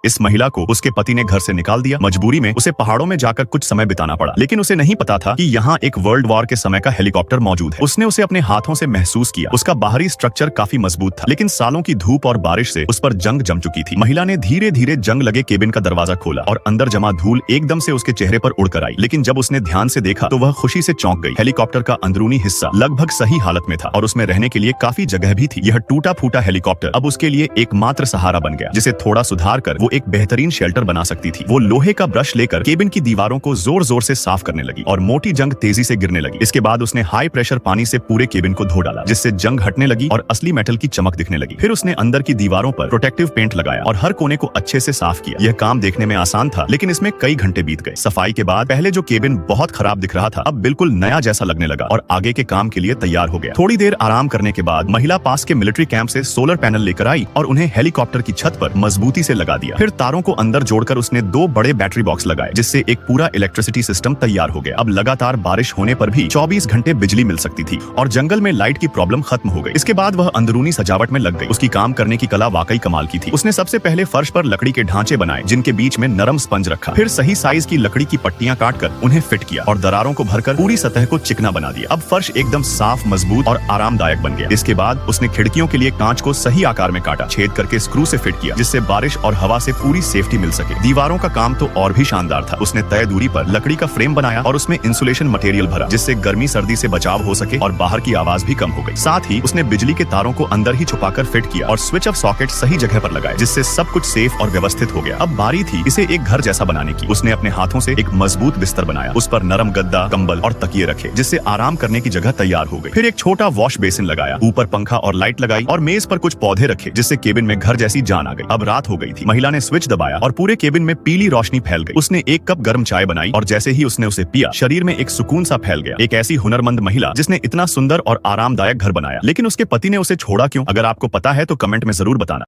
इस महिला को उसके पति ने घर से निकाल दिया। मजबूरी में उसे पहाड़ों में जाकर कुछ समय बिताना पड़ा, लेकिन उसे नहीं पता था कि यहाँ एक वर्ल्ड वॉर के समय का हेलीकॉप्टर मौजूद है। उसने उसे अपने हाथों से महसूस किया। उसका बाहरी स्ट्रक्चर काफी मजबूत था, लेकिन सालों की धूप और बारिश से उस पर जंग जम चुकी थी। महिला ने धीरे धीरे जंग लगे केबिन का दरवाजा खोला और अंदर जमा धूल एकदम से उसके चेहरे पर उड़कर आई। लेकिन जब उसने ध्यान से देखा तो वह खुशी से चौंक गई। हेलीकॉप्टर का अंदरूनी हिस्सा लगभग सही हालत में था और उसमें रहने के लिए काफी जगह भी थी। यह टूटा फूटा हेलीकॉप्टर अब उसके लिए एकमात्र सहारा बन गया, जिसे थोड़ा सुधार कर वो एक बेहतरीन शेल्टर बना सकती थी। वो लोहे का ब्रश लेकर केबिन की दीवारों को जोर जोर से साफ करने लगी और मोटी जंग तेजी से गिरने लगी। इसके बाद उसने हाई प्रेशर पानी से पूरे केबिन को धो डाला, जिससे जंग हटने लगी और असली मेटल की चमक दिखने लगी। फिर उसने अंदर की दीवारों पर प्रोटेक्टिव पेंट लगाया और हर कोने को अच्छे से साफ किया। यह काम देखने में आसान था, लेकिन इसमें कई घंटे बीत गए। सफाई के बाद पहले जो केबिन बहुत खराब दिख रहा था, अब बिल्कुल नया जैसा लगने लगा और आगे के काम के लिए तैयार हो गया। थोड़ी देर आराम करने के बाद महिला पास के मिलिट्री कैंप से सोलर पैनल लेकर आई और उन्हें हेलीकॉप्टर की छत पर मजबूती से लगा दिया। फिर तारों को अंदर जोड़कर उसने 2 बड़े बैटरी बॉक्स लगाए, जिससे एक पूरा इलेक्ट्रिसिटी सिस्टम तैयार हो गया। अब लगातार बारिश होने पर भी 24 घंटे बिजली मिल सकती थी और जंगल में लाइट की प्रॉब्लम खत्म हो गई। इसके बाद वह अंदरूनी सजावट में लग गई। उसकी काम करने की कला वाकई कमाल की थी। उसने सबसे पहले फर्श पर लकड़ी के ढांचे बनाए, जिनके बीच में नरम स्पंज रखा। फिर सही साइज की लकड़ी की पट्टियां काटकर उन्हें फिट किया और दरारों को भरकर पूरी सतह को चिकना बना दिया। अब फर्श एकदम साफ, मजबूत और आरामदायक बन गया। इसके बाद उसने खिड़कियों के लिए कांच को सही आकार में काटा, छेद करके स्क्रू से फिट किया, जिससे बारिश और हवा से पूरी सेफ्टी मिल सके। दीवारों का काम तो और भी शानदार था। उसने तय दूरी पर लकड़ी का फ्रेम बनाया और उसमें इंसुलेशन मटेरियल भरा, जिससे गर्मी सर्दी से बचाव हो सके और बाहर की आवाज भी कम हो गई। साथ ही उसने बिजली के तारों को अंदर ही छुपाकर फिट किया और स्विच ऑफ सॉकेट सही जगह पर लगाए, जिससे सब कुछ सेफ और व्यवस्थित हो गया। अब बारी थी इसे एक घर जैसा बनाने की। उसने अपने हाथों से एक मजबूत बिस्तर बनाया, उस पर नरम गद्दा, कंबल और तकिए रखे, जिससे आराम करने की जगह तैयार हो गई। फिर एक छोटा वॉश बेसिन लगाया, ऊपर पंखा और लाइट लगाई और मेज पर कुछ पौधे रखे, जिससे केबिन में घर जैसी जान आ गई। अब रात हो गई थी। महिला ने स्विच दबाया और पूरे केबिन में पीली रोशनी फैल गई। उसने 1 कप गर्म चाय बनाई और जैसे ही उसने उसे पिया, शरीर में एक सुकून सा फैल गया। एक ऐसी हुनरमंद महिला जिसने इतना सुंदर और आरामदायक घर बनाया, लेकिन उसके पति ने उसे छोड़ा क्यों? अगर आपको पता है तो कमेंट में जरूर बताना।